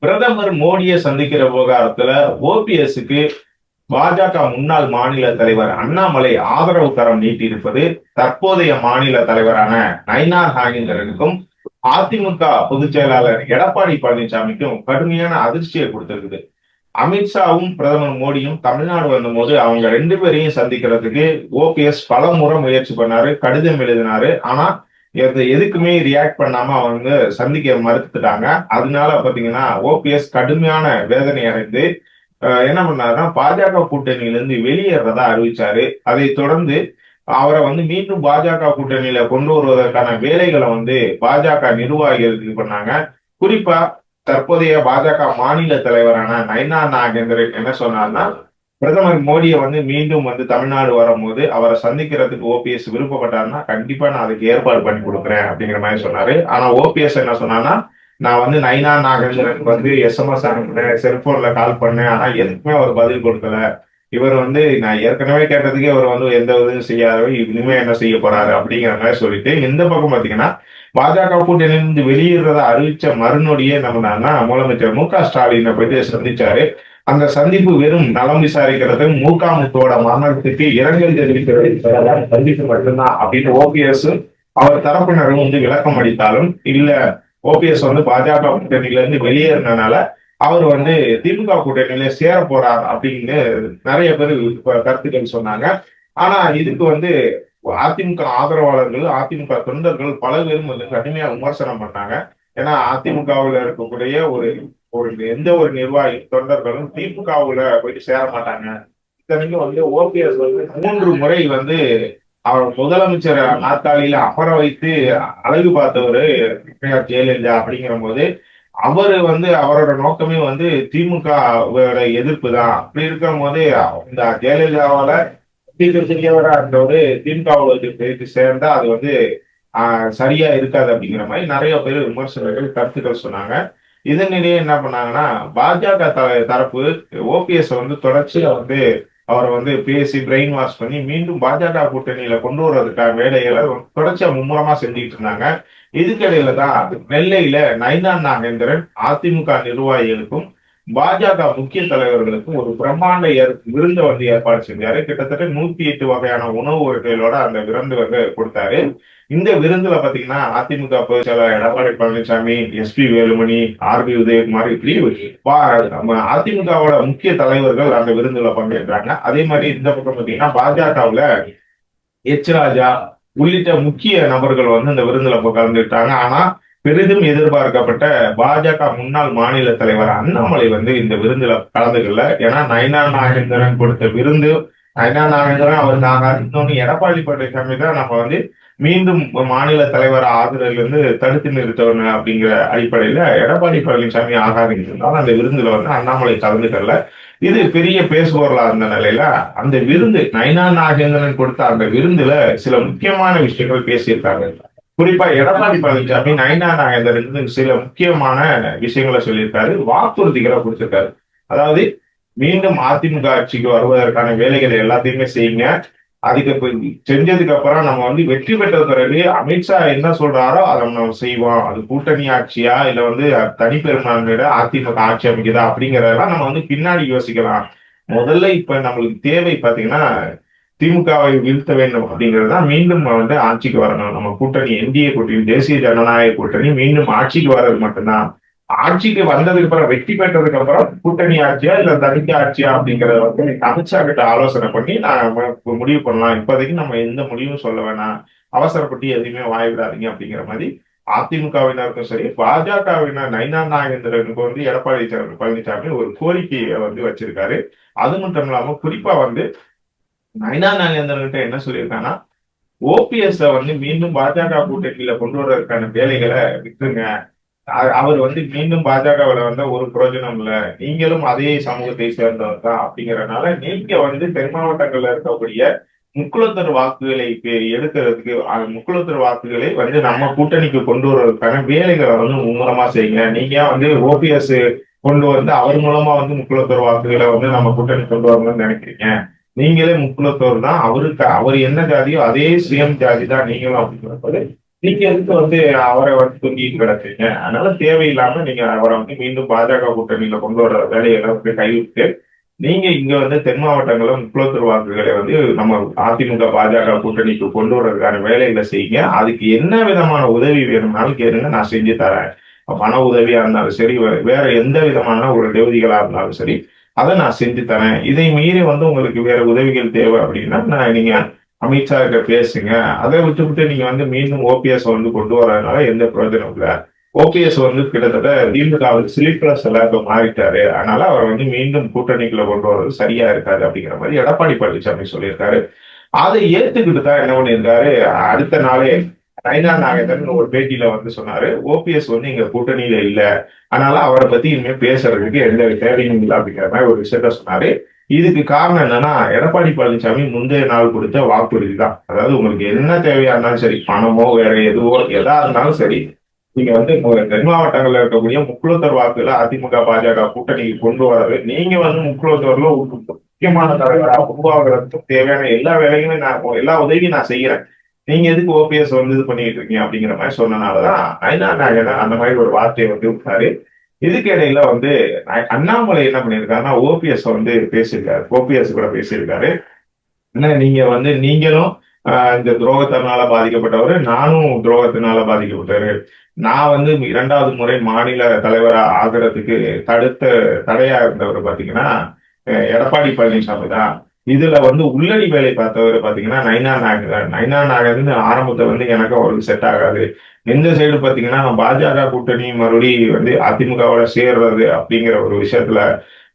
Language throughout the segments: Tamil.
பிரதமர் மோடியை சந்திக்கிற விவகாரத்துல ஓபிஎஸ்க்கு பாஜக முன்னாள் மாநில தலைவர் அண்ணாமலை ஆதரவு கரம் நீட்டியிருப்பது தற்போதைய மாநில தலைவரான நயினார் நாகேந்திரனுக்கும் அதிமுக பொதுச் செயலாளர் எடப்பாடி பழனிசாமிக்கும் கடுமையான அதிர்ச்சியை கொடுத்திருக்குது. அமித்ஷாவும் பிரதமர் மோடியும் தமிழ்நாடு வந்தபோது அவங்க ரெண்டு பேரையும் சந்திக்கிறதுக்கு ஓபிஎஸ் பல முறை முயற்சி பண்ணாரு, கடிதம் எழுதினாரு. ஆனா எதுக்குமே ரியாக்ட் பண்ணாம அவங்க சந்திக்க மறுத்துட்டாங்க. அதனால பாத்தீங்கன்னா ஓபிஎஸ் கடுமையான வேதனை அடைந்து என்ன பண்ணாருன்னா பாஜக கூட்டணியிலிருந்து வெளியேறதா அறிவிச்சாரு. அதை தொடர்ந்து அவரை மீண்டும் பாஜக கூட்டணியில கொண்டு வருவதற்கான வேலைகளை பாஜக நிர்வாகிகள் இது பண்ணாங்க. குறிப்பா தற்போதைய பாஜக மாநில தலைவரான நயினா நாகேந்திரன் என்ன சொன்னார்னா, பிரதமர் மோடியை மீண்டும் தமிழ்நாடு வரும்போது அவரை சந்திக்கிறதுக்கு ஓபிஎஸ் விருப்பப்பட்டாருன்னா கண்டிப்பா நான் அதுக்கு ஏற்பாடு பண்ணி கொடுக்குறேன் அப்படிங்கிற மாதிரி சொன்னாரு. ஆனா ஓபிஎஸ் என்ன சொன்னான்னா, நான் நயினா நாகேந்திரனுக்கு எஸ்எம்எஸ் அனுப்புனேன், செல்போன்ல கால் பண்ணேன், ஆனா எதுக்குமே அவர் பதில் கொடுக்கல. இவர் நான் ஏற்கனவே கேட்டதுக்கே இவர் எந்த உதவியும் செய்யாதவர், இனிமே என்ன செய்ய போறாரு அப்படிங்கிற மாதிரி சொல்லிட்டு இந்த பக்கம் பாத்தீங்கன்னா பாஜக கூட்டணியிலிருந்து வெளியேறத அறிவிச்ச மறுநொடியே நம்ம முதலமைச்சர் மு.க.ஸ்டாலினை போயிட்டு சந்திச்சாரு. அந்த சந்திப்பு வெறும் நலம் விசாரிக்கிறது, முகமுத்தோட மரணத்துக்கு இரங்கல் தெரிவிக்கிறது சந்திப்பு மட்டும்தான் அப்படின்னு ஓபிஎஸ் அவர் தரப்பினரும் விளக்கம் அளித்தாலும் இல்ல, ஓபிஎஸ் பாஜக கூட்டணியில இருந்து வெளியேறினால அவர் திமுக கூட்டணியில சேர போறார் அப்படின்னு நிறைய பேர் கருத்துக்கள் சொன்னாங்க. ஆனா இதுக்கு அதிமுக ஆதரவாளர்கள், அதிமுக தொண்டர்கள் பல பேரும் கடுமையா விமர்சனம் பண்ணாங்க. ஏன்னா அதிமுகவுல இருக்கக்கூடிய ஒரு ஒரு எந்த ஒரு நிர்வாகி தொண்டர்களும் திமுகவுல போயிட்டு சேர மாட்டாங்க. இத்தனைக்கும் ஓபிஎஸ் 3 முறை அவர் முதலமைச்சர் நாற்காலியில அமர வைத்து அழகு பார்த்தவரு ஜெயலலிதா அப்படிங்கிற போது அவரு அவரோட நோக்கமே திமுக எதிர்ப்பு தான். அப்படி இருக்கும் போது இந்த ஜெயலலிதாவால செய்யவரா இருந்தவரு திமுக சேர்ந்தா அது சரியா இருக்காது அப்படிங்கிற மாதிரி நிறைய பேர் விமர்சகர்கள் கருத்துக்கள் சொன்னாங்க. இதனிடையே என்ன பண்ணாங்கன்னா பாஜக தரப்பு ஓபிஎஸ் தொடர்ச்சியா அவரை பேசி பிரெயின் வாஷ் பண்ணி மீண்டும் பாஜக கூட்டணியில கொண்டு வர்றதுக்கான வேலைகளை தொடர்ச்சியா மும்முரமா செஞ்சுட்டு இருந்தாங்க. இதுக்கிடையில தான் நெல்லையில நயினா நாகேந்திரன் அதிமுக நிர்வாகிகளுக்கும் பாஜக முக்கிய தலைவர்களுக்கும் ஒரு பிரம்மாண்ட விருந்து ஏற்பாடு செஞ்சாரு. கிட்டத்தட்ட 108 வகையான உணவு வகைகளோட அந்த விருந்து கொடுத்தாரு. இந்த விருந்துல பாத்தீங்கன்னா அதிமுக பொதுச் செயலாளர் எடப்பாடி பழனிசாமி, எஸ்பி வேலுமணி, ஆர்பி உதயகுமார் இப்படி அதிமுகவோட முக்கிய தலைவர்கள் அந்த விருந்துல பங்கேற்றாங்க. அதே மாதிரி இந்த பக்கம் பாத்தீங்கன்னா பாஜகவுல ராஜா உள்ளிட்ட முக்கிய நபர்கள் இந்த விருந்துல கலந்துட்டாங்க. ஆனா பெரிதும் எதிர்பார்க்கப்பட்ட பாஜக முன்னாள் மாநில தலைவர் அண்ணாமலை இந்த விருந்துல கலந்துக்கல. ஏன்னா நயினா நாகேந்திரன் கொடுத்த விருந்து, நயினா நாகேந்திரன் அவர் நாங்க இன்னொன்னு எடப்பாடி பழனிசாமி தான் நம்ம மீண்டும் மாநில தலைவர் ஆதரவுல இருந்து தடுத்து நிறுத்தணும் அப்படிங்கிற அடிப்படையில எடப்பாடி பழனிசாமி ஆகாதிருந்தாலும் அந்த விருந்துல அண்ணாமலை கலந்துக்கல. இது பெரிய பேசுபொருளா இருந்த நிலையில அந்த விருந்து நயினா நாகேந்திரன் கொடுத்த அந்த விருந்துல சில முக்கியமான விஷயங்கள் பேசியிருக்காங்க. குறிப்பா எடப்பாடி பழனிசாமி நயினா நாகேந்திரன் சில முக்கியமான விஷயங்களை சொல்லியிருக்காரு, வாக்குறுதிகளை கொடுத்திருக்காரு. அதாவது மீண்டும் அதிமுக ஆட்சிக்கு வருவதற்கான வேலைகளை எல்லாத்தையுமே செய்யுங்க. அதுக்கு செஞ்சதுக்கு அப்புறம் நம்ம வெற்றி பெற்ற பிறகு அமித்ஷா என்ன சொல்றாரோ அதை நம்ம செய்வோம். அது கூட்டணி ஆட்சியா இல்ல தனிப்பெரும்பான்மையோட அதிமுக ஆட்சி அமைக்குதா அப்படிங்கறதெல்லாம் நம்ம பின்னாடி யோசிக்கலாம். முதல்ல இப்ப நம்மளுக்கு தேவை பாத்தீங்கன்னா திமுகவை வீழ்த்த வேண்டும் அப்படிங்கிறதுதான். மீண்டும் ஆட்சிக்கு வரணும். நம்ம கூட்டணி என்டிஏ கூட்டணி, தேசிய ஜனநாயக கூட்டணி மீண்டும் ஆட்சிக்கு வர்றது மட்டும்தான். ஆட்சிக்கு வந்ததுக்கு அப்புறம், வெற்றி பெற்றதுக்கு அப்புறம் கூட்டணி ஆட்சியா இல்ல தனிக்க ஆட்சியா அப்படிங்கறத அமித்ஷா கிட்ட ஆலோசனை பண்ணி நான் முடிவு பண்ணலாம். இப்போதைக்கு நம்ம எந்த முடிவும் சொல்ல வேணாம், அவசரப்பட்டு எதையுமே வாய்விடாதீங்க அப்படிங்கிற மாதிரி அதிமுகவினருக்கும் சரி பாஜகவினர் நயினா நாகேந்திரனுக்கு எடப்பாடி பழனிசாமி ஒரு கோரிக்கையை வச்சிருக்காரு. அது மட்டும் இல்லாம குறிப்பா நயினா நாகேந்திரன்கிட்ட என்ன சொல்லியிருக்காங்கன்னா, ஓபிஎஸ் மீண்டும் பாஜக கூட்டணியில கொண்டு வர்றதுக்கான வேலைகளை விட்டுருங்க. அவர் மீண்டும் பாஜகவில் ஒரு பிரயோஜனம் இல்ல, நீங்களும் அதே சமூகத்தை சேர்ந்தவர் தான் அப்படிங்கறதுனால நீங்க தென் மாவட்டங்கள்ல இருக்கக்கூடிய முக்குளத்தூர் வாக்குகளை எடுக்கிறதுக்கு முக்குளத்தூர் வாக்குகளை நம்ம கூட்டணிக்கு கொண்டு வருவதற்கான வேலைகளை மும்முரமா செய்யுங்க. நீங்க ஓபிஎஸ் கொண்டு அவர் மூலமா முக்குளத்தூர் வாக்குகளை நம்ம கூட்டணி கொண்டு வரணும்னு நினைக்கிறீங்க. நீங்களே முக்குளத்தோர் தான், அவர் என்ன ஜாதியோ அதே சுயம் ஜாதி தான் நீங்களும் அப்படிங்கிறது நீங்க எதுக்கு வந்து அவரை வந்து தொங்கிட்டு கிடக்குறீங்க? அதனால தேவையில்லாம நீங்க அவரை வந்து மீண்டும் பாஜக கூட்டணியில கொண்டு வர வேலைகளை வந்து கைவிட்டு, நீங்க இங்க வந்து தென் மாவட்டங்கள்ல முக்குளத்தூர் வாக்குகளை வந்து நம்ம அதிமுக, பாஜக கூட்டணிக்கு கொண்டு வர்றதுக்கான வேலைகளை செய்யுங்க. அதுக்கு என்ன விதமான உதவி வேணும்னாலும் கேளுங்க, நான் செஞ்சு தரேன். பண உதவியா இருந்தாலும் சரி, வேற எந்த விதமான ஒரு உதவிகளா இருந்தாலும் சரி, அதை நான் செஞ்சு தரேன். இதை மீறி வந்து உங்களுக்கு வேற உதவிகள் தேவை அப்படின்னா, நீங்க அமித்ஷா கிட்ட பேசுங்க. அதை விட்டுவிட்டு நீங்க வந்து மீண்டும் ஓபிஎஸ் வந்து கொண்டு வர்றதுனால எந்த பிரயோஜனம் இல்லை. ஓபிஎஸ் வந்து கிட்டத்தட்ட திமுக ஸ்லீப்லெஸ் எல்லாம் மாறிட்டாரு. அதனால அவர் வந்து மீண்டும் கூட்டணிக்குள்ள கொண்டு வர்றது சரியா இருக்காது அப்படிங்கிற மாதிரி எடப்பாடி பழனிசாமி சொல்லியிருக்காரு. அதை ஏத்துக்கிட்டு தான் என்ன பண்ணியிருக்காரு, அடுத்த நாளே நயினார் நாகேந்திரன் ஒரு பேட்டியில வந்து சொன்னாரு, ஓபிஎஸ் வந்து எங்க கூட்டணியில இல்ல, அதனால அவரை பத்தி இனிமே பேசுறதுக்கு எந்த தேவையும் இல்லை அப்படிங்கிற மாதிரி ஒரு விஷயத்த சொன்னாரு. இதுக்கு காரணம் என்னன்னா, எடப்பாடி பழனிசாமி முந்தைய நாள் கொடுத்த வாக்குறுதி தான். அதாவது உங்களுக்கு என்ன தேவையா இருந்தாலும் சரி, பணமோ வேற எதுவோ எதா இருந்தாலும் சரி, நீங்க வந்து தென் மாவட்டங்கள்ல இருக்கக்கூடிய முக்குளத்தூர் வாக்குல அதிமுக பாஜக கூட்டணிக்கு கொண்டு வரது, நீங்க வந்து முக்குளத்தூர்ல ஒரு முக்கியமான தலைவராக உருவாகிறதுக்கு தேவையான எல்லா வேலைகளும் எல்லா உதவியும் நான் செய்யறேன். நீங்க எதுக்கு ஓபிஎஸ் வந்து இது பண்ணிட்டு இருக்கீங்க அப்படிங்கிற மாதிரி சொன்னனாலதான் நயினா நாகேந்திரன் அந்த மாதிரி ஒரு வார்த்தையை வந்து விட்டாரு. இதுக்கு இடையில வந்து அண்ணாமலை என்ன பண்ணியிருக்காருன்னா, ஓபிஎஸ் வந்து பேசியிருக்காரு, ஓபிஎஸ் கூட பேசியிருக்காரு. என்ன நீங்க வந்து நீங்களும் இந்த துரோகத்தினால பாதிக்கப்பட்டவர், நானும் துரோகத்தினால பாதிக்கப்பட்டவர். நான் வந்து 2வது முறை மாநில தலைவரா ஆகிறதுக்கு தடையா இருந்தவர் பாத்தீங்கன்னா எடப்பாடி பழனிசாமி தான். இதுல வந்து உள்ளடி வேலை பார்த்தவர் பாத்தீங்கன்னா நயினார் நாகேந்திரன் ஆரம்பத்துல வந்து எனக்கு அவருக்கு செட் ஆகாது. எந்த சைடு பாத்தீங்கன்னா பாஜக கூட்டணி மறுபடி வந்து அதிமுகவோட சேர்றது அப்படிங்கிற ஒரு விஷயத்துல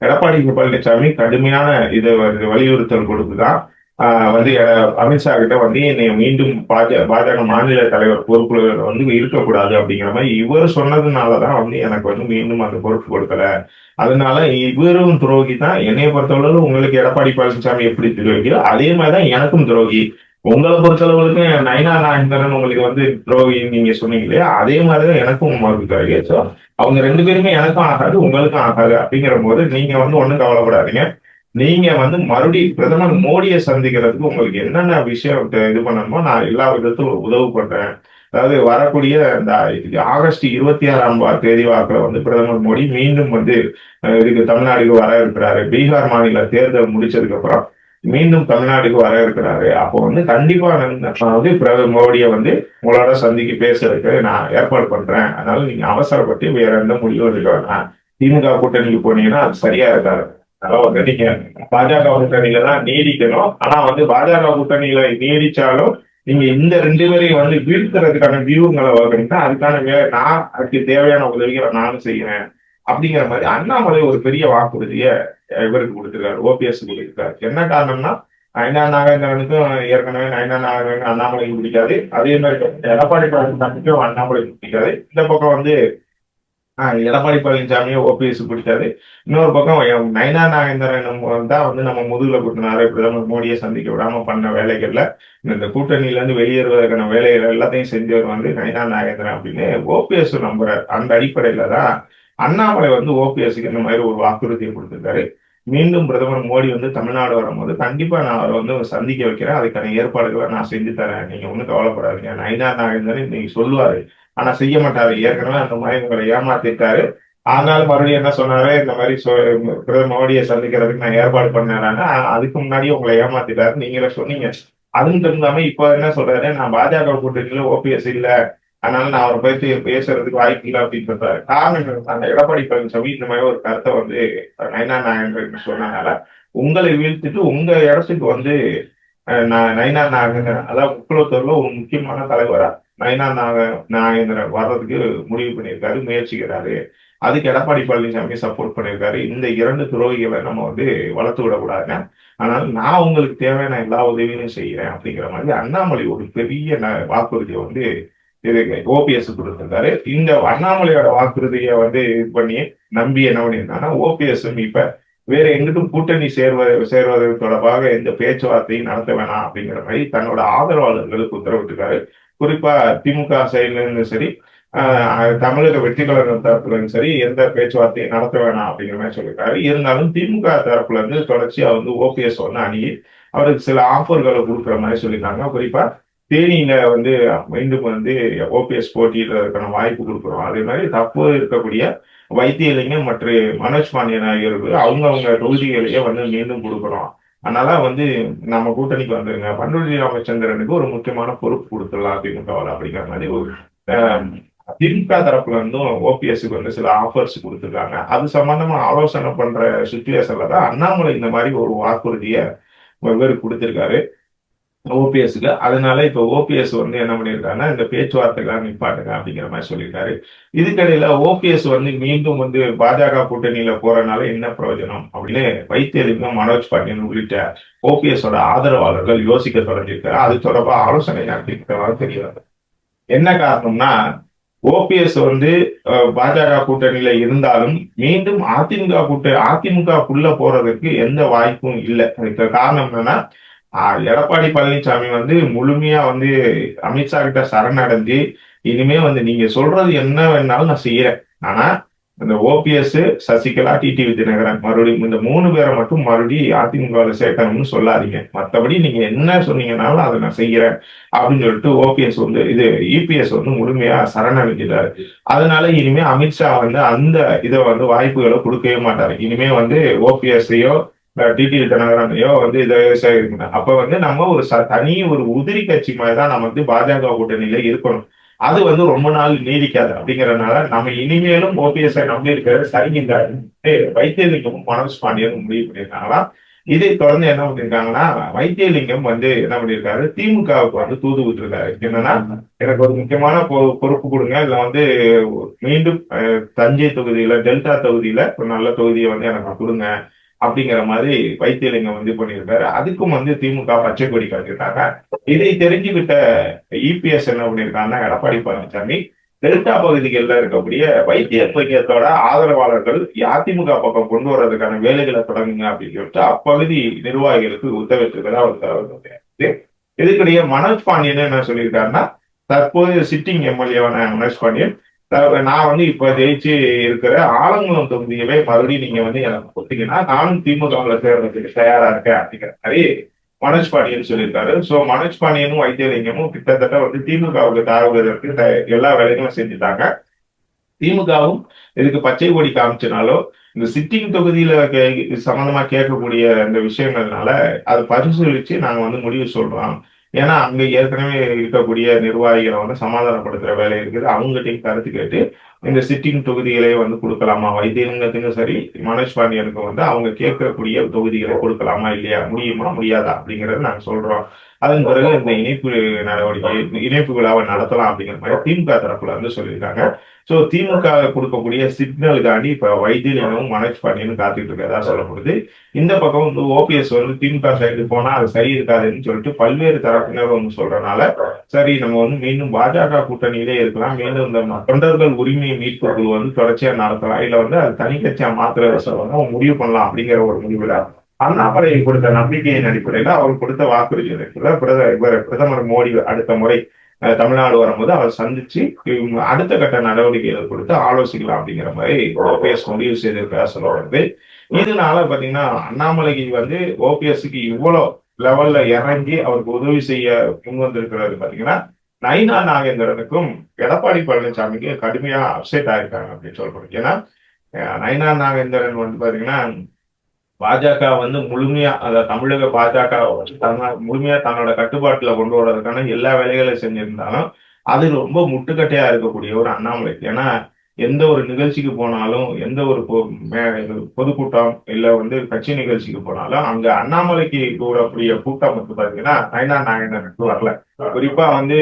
எடப்பாடி பழனிசாமி கடுமையான இதை வலியுறுத்தல் கொடுத்துதான் வந்து அமித்ஷா கிட்ட வந்து என்னை மீண்டும் பாஜக மாநில தலைவர் பொறுப்புல வந்து இருக்கக்கூடாது அப்படிங்கிற மாதிரி இவர் சொன்னதுனாலதான் வந்து எனக்கு வந்து மீண்டும் அந்த பொறுப்பு கொடுக்கல. அதனால இவரும் துரோகி தான். என்னைய பொறுத்தளவு உங்களுக்கு எடப்பாடி பழனிசாமி எப்படி துரோகியோ அதே மாதிரிதான் எனக்கும் துரோகி. உங்களை பொறுத்தளவுக்கு நயினார் நாகேந்திரன் உங்களுக்கு வந்து துரோகி நீங்க சொன்னீங்க இல்லையா, அதே மாதிரிதான் எனக்கும் உங்களுக்கு துரோகி. ஸோ அவங்க 2 பேருமே எனக்கும் ஆகாது உங்களுக்கும் ஆகாது அப்படிங்கிற போது நீங்க வந்து ஒண்ணும் கவலைப்படாதீங்க. நீங்க வந்து மறுபடியும் பிரதமர் மோடியை சந்திக்கிறதுக்கு உங்களுக்கு என்னென்ன விஷயம் இது பண்ணணுமோ நான் எல்லா விதத்திலும் உதவு பண்றேன். அதாவது வரக்கூடிய இந்த ஆகஸ்ட் 26ஆம் தேதி வாக்குல வந்து பிரதமர் மோடி மீண்டும் வந்து இதுக்கு தமிழ்நாடுக்கு வர இருக்கிறாரு. பீகார் மாநில தேர்தல் முடிச்சதுக்கு அப்புறம் மீண்டும் தமிழ்நாடுக்கு வர இருக்கிறாரு. அப்போ வந்து கண்டிப்பா நான் வந்து பிரதமர் மோடியை வந்து உங்களோட சந்திக்கு பேசுறதுக்கு நான் ஏற்பாடு பண்றேன். அதனால நீங்க அவசரப்பட்டு வேற எந்த முடிவும் எடுக்க வேணாம். திமுக கூட்டணிக்கு போனீங்கன்னா அது சரியா இருக்காது. அதனால வந்து நீங்க பாஜக கூட்டணியில தான் நீடிக்கணும். ஆனா வந்து பாஜக கூட்டணியில நீடிச்சாலும் நீங்க இந்த 2 பேரையும் வந்து வீழ்த்துறதுக்கான வியூங்களை வகுறீங்கன்னா அதுக்கான நான் அதுக்கு தேவையான உதவிகளை நானும் செய்யறேன் அப்படிங்கிற மாதிரி அண்ணாமலை ஒரு பெரிய வாக்குறுதிய இவருக்கு கொடுத்திருக்காரு, ஓபிஎஸ் கொடுத்திருக்காரு. என்ன காரணம்னா நயினார் நாகேந்திரனுக்கும் ஏற்கனவே நயினார் நாகேந்திரன் அண்ணாமலைக்கு பிடிக்காது. அதே மாதிரி எடப்பாடி பழனிசாமிக்கும் அண்ணாமலைக்கு பிடிக்காது. இந்த பக்கம் வந்து எடப்பாடி பழனிசாமியை ஓபிஎஸ் பிடிக்காது. இன்னொரு பக்கம் நயினார் நாகேந்திரன் தான் வந்து நம்ம முதுகுல குட்டினாரு பிரதமர் மோடியை சந்திக்க விடாம பண்ண வேலைகள்ல இந்த கூட்டணியில இருந்து வெளியேறுவதற்கான வேலைகள் எல்லாத்தையும் செஞ்சவர் வந்து நயினார் நாகேந்திரன் அப்படின்னு ஓபிஎஸ் நம்புறாரு. அந்த அடிப்படையில தான் அண்ணாமலை வந்து ஓபிஎஸ்க்கு இந்த மாதிரி ஒரு வாக்குறுதியை கொடுத்திருக்காரு. மீண்டும் பிரதமர் மோடி வந்து தமிழ்நாடு வரும்போது கண்டிப்பா நான் அவரை வந்து சந்திக்க வைக்கிறேன், அதுக்கான ஏற்பாடுகளை நான் செஞ்சு தரேன், நீங்க ஒன்றும் கவலைப்படாதீங்க. நயினார் நாகேந்திரன் இன்னைக்கு சொல்லுவாரு, ஆனா செய்ய மாட்டாரு. ஏற்கனவே அந்த மாதிரி உங்களை ஏமாத்திட்டாரு. அதனால மறுபடியும் என்ன சொன்னாரு, இந்த மாதிரி பிரதமர் மோடியை சந்திக்கிறதுக்கு நான் ஏற்பாடு பண்ணேன். அதுக்கு முன்னாடியே உங்களை ஏமாத்திட்டாரு, நீங்களே சொன்னீங்க. அதுவும் தெரிஞ்சாம இப்ப என்ன சொல்றாரு, நான் பாஜக கூட்டணியில ஓபிஎஸ் இல்ல, அதனால நான் அவரை பத்தி பேசுறதுக்கு வாய்ப்பு இல்லை அப்படின்னு சொல்றாரு. காரணம் அந்த எடப்பாடி பழனிசாமி இந்த மாதிரி ஒரு கருத்தை வந்து நயினார் நாகேந்திரன் சொன்னனால உங்களை வீழ்த்திட்டு உங்க இடத்துக்கு வந்து நயினார் நாகேந்திரன் அதாவது முக்குளத்தூர்ல ஒரு முக்கியமான தலைவரா நாகேந்திரன் வர்றதுக்கு முடிவு பண்ணியிருக்காரு, முயற்சிக்கிறாரு. அதுக்கு எடப்பாடி பழனிசாமி சப்போர்ட் பண்ணியிருக்காரு. இந்த 2 துரோகிகளை நம்ம வந்து வளர்த்து விடக்கூடாதுங்க. ஆனால் நான் உங்களுக்கு தேவையான எல்லா உதவியும் செய்யறேன் அப்படிங்கிற மாதிரி அண்ணாமலை ஒரு பெரிய வாக்குறுதியை வந்து இதுக்கு ஓபிஎஸ் கொடுத்திருக்காரு. இந்த அண்ணாமலையோட வாக்குறுதியை வந்து இது பண்ணி நம்பி என்ன பண்ணியிருந்தாங்கன்னா ஓபிஎஸ் இப்ப வேற எங்கிட்டும் கூட்டணி சேர்வது தொடர்பாக எந்த பேச்சுவார்த்தையும் நடத்த வேணாம் அப்படிங்கிற மாதிரி தன்னோட ஆதரவாளர்களுக்கு உத்தரவிட்டிருக்காரு. குறிப்பா திமுக சைட்ல இருந்து சரி, தமிழக வெற்றி கழகம் தரப்புல இருந்து சரி எந்த பேச்சுவார்த்தையும் நடத்த வேணாம் அப்படிங்கிற மாதிரி சொல்லியிருக்காரு. இருந்தாலும் திமுக தரப்புல இருந்து தொடர்ச்சியா வந்து ஓபிஎஸ் வந்து அணுகி அவருக்கு சில ஆஃபர்களை கொடுக்குற மாதிரி சொல்லியிருக்காங்க. குறிப்பா தேனியில வந்து மீண்டும் வந்து ஓபிஎஸ் போட்டியிடுறதுக்கான வாய்ப்பு கொடுக்குறோம். அதே மாதிரி தற்போது இருக்கக்கூடிய வைத்தியலிங்கம் மற்றும் மனோஜ் பாண்டியன் ஆகியோருக்கு அவங்க தொகுதிகளையே வந்து மீண்டும் கொடுக்குறோம். அதனால வந்து நம்ம கூட்டணிக்கு வந்துருங்க, பண்ருட்டி ராமச்சந்திரனுக்கு ஒரு முக்கியமான பொறுப்பு கொடுத்துடலாம் திமுகவில் அப்படிங்கிற மாதிரி ஒரு திமுக தரப்புல இருந்தும் ஓபிஎஸ்க்கு வந்து சில ஆஃபர்ஸ் கொடுத்துருக்காங்க. அது சம்பந்தமா ஆலோசனை பண்ற சுச்சுவேஷன்ல தான் அண்ணாமலை இந்த மாதிரி ஒரு வாக்குறுதியை வெவ்வேறு கொடுத்திருக்காரு ஓபிஎஸ்க்கு. அதனால இப்ப ஓபிஎஸ் வந்து என்ன பண்ணியிருக்காருன்னா இந்த பேச்சுவார்த்தைகளாக நிப்பாட்டுங்க அப்படிங்கிற மாதிரி சொல்லியிருக்காரு. இதுக்கிடையில ஓபிஎஸ் வந்து மீண்டும் வந்து பாஜக கூட்டணியில போறதுனால என்ன பிரயோஜனம் அப்படின்னு வைத்தியலிங்கம், மனோஜ் பாண்டியன் உள்ளிட்ட ஓபிஎஸோட ஆதரவாளர்கள் யோசிக்க தொடங்கியிருக்காரு. அது தொடர்பாக ஆலோசனை நடத்திருக்கிறதா தெரியாது. என்ன காரணம்னா ஓபிஎஸ் வந்து பாஜக கூட்டணியில இருந்தாலும் மீண்டும் அதிமுகக்குள்ள போறதுக்கு எந்த வாய்ப்பும் இல்லை. அதுக்கு காரணம் என்னன்னா எடப்பாடி பழனிசாமி வந்து முழுமையா வந்து அமித்ஷா கிட்ட சரணடைஞ்சு இனிமே வந்து நீங்க சொல்றது என்ன வேணாலும் நான் செய்யறேன், ஆனா இந்த ஓபிஎஸ், சசிகலா, டிடிவி தினகரன் மறுபடியும் இந்த 3 பேரை மட்டும் மறுபடியும் அதிமுகவில் சேர்க்கணும்னு சொல்லாதீங்க, மற்றபடி நீங்க என்ன சொன்னீங்கன்னாலும் அதை நான் செய்யறேன் அப்படின்னு சொல்லிட்டு ஓபிஎஸ் வந்து இபிஎஸ் வந்து முழுமையா சரணடைஞ்சிட்டாரு. அதனால இனிமே அமித்ஷா வந்து அந்த இதை வந்து வாய்ப்புகளை கொடுக்கவே மாட்டாரு. இனிமே வந்து ஓபிஎஸ்ஐயோ டிடிவி தினகரனையோ வந்து இதை அப்ப வந்து நம்ம ஒரு தனி ஒரு உதிரி கட்சி மாதிரி தான் நம்ம வந்து பாஜக கூட்டணியில இருக்கணும். அது வந்து ரொம்ப நாள் நீடிக்காது. அப்படிங்கறதுனால நம்ம இனிமேலும் ஓபிஎஸ்ஐ நம்பி இருக்கிற சரிங்க வைத்தியலிங்கமும் மனோஜ் பாண்டியனும் முடிவு பண்ணியிருக்காங்களா. இதை தொடர்ந்து என்ன பண்ணிருக்காங்கன்னா வைத்தியலிங்கம் வந்து என்ன பண்ணிருக்காரு, திமுகவுக்கு வந்து தூது விட்டுருக்காரு. என்னன்னா எனக்கு ஒரு முக்கியமான பொறுப்பு கொடுங்க, இல்ல வந்து மீண்டும் தஞ்சை தொகுதியில, டெல்டா தொகுதியில ஒரு நல்ல தொகுதியை வந்து எனக்கு கொடுங்க அப்படிங்கிற மாதிரி வைத்தியலிங்கம் வந்து பண்ணியிருக்காரு. அதுக்கும் வந்து திமுக பச்சை கொடி காட்டியிருக்காங்க. இதை தெரிஞ்சுக்கிட்ட இபிஎஸ் என்ன பண்ணியிருக்காங்கன்னா எடப்பாடி பழனிசாமி டெல்டா பகுதிகளில் இருக்கக்கூடிய வைத்தியத்தோட ஆதரவாளர்கள் அதிமுக பக்கம் கொண்டு வர்றதுக்கான வேலைகளை தொடங்குங்க அப்படின்னு சொல்லிட்டு அப்பகுதி நிர்வாகிகளுக்கு உத்தரவிட்டிருக்கிறதா ஒரு தகவல். இதுக்கிடையே மனோஜ் பாண்டியன் என்ன சொல்லியிருக்காருன்னா தற்போது சிட்டிங் எம்எல்ஏவான மனோஜ் பாண்டியன் நான் வந்து இப்ப ஜெயிச்சு இருக்கிற ஆலங்குளம் தொகுதியவே மறுபடியும் நீங்க வந்து எனக்கு கொடுத்தீங்கன்னா நானும் திமுகவில் சேர்றதுக்கு தயாரா இருக்கேன் அப்படிங்கிற மாதிரி மனோஜ் பாண்டியன் சொல்லியிருக்காரு. சோ மனோஜ் பாண்டியனும் வைத்தியலிங்கமும் கிட்டத்தட்ட வந்து திமுகவுக்கு தாழ்வதற்கு எல்லா வேலைகளும் செஞ்சுட்டாங்க. திமுகவும் இதுக்கு பச்சை கொடி காமிச்சனாலோ இந்த சிட்டிங் தொகுதியில சம்பந்தமா கேட்கக்கூடிய இந்த விஷயங்கள்னால அது பரிசீலிச்சு நாங்க வந்து முடிவு சொல்றோம். ஏன்னா அங்க ஏற்கனவே இருக்கக்கூடிய நிர்வாகிகளை வந்து சமாதானப்படுத்துற வேலை இருக்குது. அவங்ககிட்டையும் கருத்து கேட்டு இந்த சிட்டிங் தொகுதிகளை வந்து கொடுக்கலாமா, வைத்தியலிங்கத்துக்கும் சரி மனோஜ் பாண்டியனுக்கும் வந்து அவங்க கேட்கக்கூடிய தொகுதிகளை கொடுக்கலாமா இல்லையா, முடியுமா முடியாதா அப்படிங்கறத நாங்க சொல்றோம். அதன் பிறகு இந்த இணைப்பு விழாவை நடத்தலாம் அப்படிங்கிற மாதிரி திமுக தரப்புல வந்து சொல்லியிருக்காங்க. சோ திமுக கொடுக்கக்கூடிய சிக்னலுக்காண்டி இப்ப வைத்தியலிங்கமும் மனோஜ் பாண்டியனும் காத்துட்டு இருக்கிறதா சொல்லப்படுது. இந்த பக்கம் வந்து ஓபிஎஸ் வந்து திமுக சைடு போனா அது சரி இருக்காதுன்னு சொல்லிட்டு பல்வேறு தரப்பினர் வந்து சொல்றதுனால சரி நம்ம வந்து மீண்டும் பாஜக கூட்டணியிலே இருக்கலாம், மீண்டும் இந்த தொண்டர்கள் உரிமை மீட்பு குழு வந்து தொடர்ச்சியா நடத்தலாம், இல்ல வந்து அது தனி கட்சியா மாத்திர முடிவு பண்ணலாம் அப்படிங்கிற ஒரு முடிவுல அண்ணாமலை கொடுத்த நம்பிக்கையின் அடிப்படையில அவர் கொடுத்த வாக்குறுதி பிரதமர் மோடி அடுத்த முறை தமிழ்நாடு வரும்போது அவர் சந்திச்சு அடுத்த கட்ட நடவடிக்கைகள் கொடுத்து ஆலோசிக்கலாம் அப்படிங்கிற மாதிரி ஓபிஎஸ் முடிவு செய்திருக்கா சொல்லுறது. இதனால பாத்தீங்கன்னா அண்ணாமலைக்கு வந்து ஓபிஎஸ்க்கு இவ்வளவு லெவல்ல இறங்கி அவருக்கு உதவி செய்ய முன் வந்திருக்கிறது பாத்தீங்கன்னா நயினா நாகேந்திரனுக்கும் எடப்பாடி பழனிசாமிக்கு கடுமையா அப்செட் ஆயிருக்காங்க அப்படின்னு சொல்றோம். ஏன்னா நயினா நாகேந்திரன் வந்து பாத்தீங்கன்னா பாஜக வந்து முழுமையா தமிழக பாஜக முழுமையா தன்னோட கட்டுப்பாட்டுல கொண்டு வர்றதுக்கான எல்லா வேலைகளையும் செஞ்சிருந்தாலும் அது ரொம்ப முட்டுக்கட்டையா இருக்கக்கூடிய ஒரு அண்ணாமலை. ஏன்னா எந்த ஒரு நிகழ்ச்சிக்கு போனாலும், எந்த ஒரு பொதுக்கூட்டம் இல்ல வந்து கட்சி நிகழ்ச்சிக்கு போனாலும் அங்க அண்ணாமலைக்கு கூடக்கூடிய கூட்டம் வந்து பாத்தீங்கன்னா நயினா நாகேந்திரனுக்கு வரல. குறிப்பா வந்து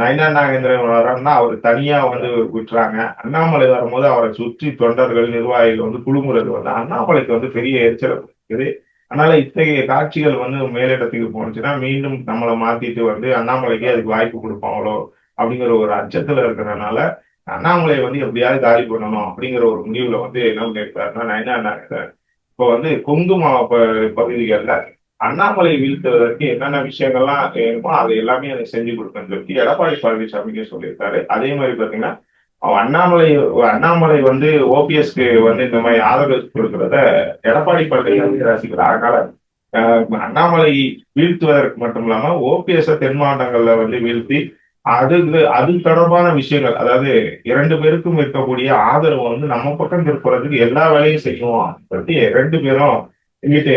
நயினா நாகேந்திரன் வர்றாருன்னா அவர் தனியா வந்து விட்டுறாங்க. அண்ணாமலை வரும்போது அவரை சுற்றி தொண்டர்கள் நிர்வாகிகள் வந்து குழுமுறது வந்து அண்ணாமலைக்கு வந்து பெரிய எரிச்சலை இருக்குது. அதனால இத்தகைய காட்சிகள் வந்து மேலிடத்துக்கு போனுச்சுன்னா மீண்டும் நம்மளை மாத்திட்டு வந்து அண்ணாமலைக்கு அதுக்கு வாய்ப்பு கொடுப்பாங்களோ அப்படிங்கிற ஒரு அச்சத்துல இருக்கிறதுனால அண்ணாமலை வந்து எப்படியாவது காலி பண்ணணும் அப்படிங்கிற ஒரு முடிவுல வந்து என்ன பண்ணிருக்காருன்னா நயினா நாகேந்திரன் இப்போ வந்து கொங்கு பகுதிகளில் அண்ணாமலை வீழ்த்துவதற்கு என்னென்ன விஷயங்கள்லாம் வேணுமோ அதை எல்லாமே அதை செஞ்சு கொடுக்கணும்னு சொல்லி எடப்பாடி பழனிசாமிக்கு சொல்லியிருக்காரு. அதே மாதிரி பாத்தீங்கன்னா அண்ணாமலை வந்து ஓபிஎஸ்க்கு வந்து இந்த மாதிரி ஆதரவு கொடுக்கறத எடப்பாடி பழனிசாமி ரசிக்கிறார். அதனால அண்ணாமலை வீழ்த்துவதற்கு மட்டும் இல்லாம ஓபிஎஸ் தென் மாவட்டங்கள்ல வந்து வீழ்த்தி அது தொடர்பான விஷயங்கள், அதாவது இரண்டு பேருக்கும் இருக்கக்கூடிய ஆதரவு வந்து நம்ம பக்கம் திருப்புறதுக்கு எல்லா வேலையும் செய்வோம் பற்றி ரெண்டு பேரும் இங்கிட்டு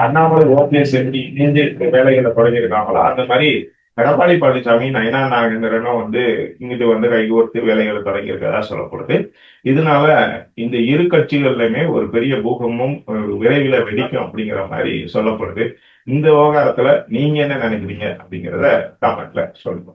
அண்ணாமலை ஓபிஎஸ் எப்படி இணைந்து வேலைகளை தொடங்கியிருக்காங்களோ அந்த மாதிரி எடப்பாடி பழனிசாமி நயனா நாகேந்திரனும் வந்து இங்கிட்டு வந்து கைகோர்த்து வேலைகளை தொடங்கியிருக்கதா சொல்லப்படுது. இதனால இந்த இரு கட்சிகள்லையுமே ஒரு பெரிய பூகமும் விரைவில் வெடிக்கும் அப்படிங்கிற மாதிரி சொல்லப்படுது. இந்த விவகாரத்துல நீங்க என்ன நினைக்கிறீங்க அப்படிங்கிறத கமெண்ட்ல சொல்லுங்க.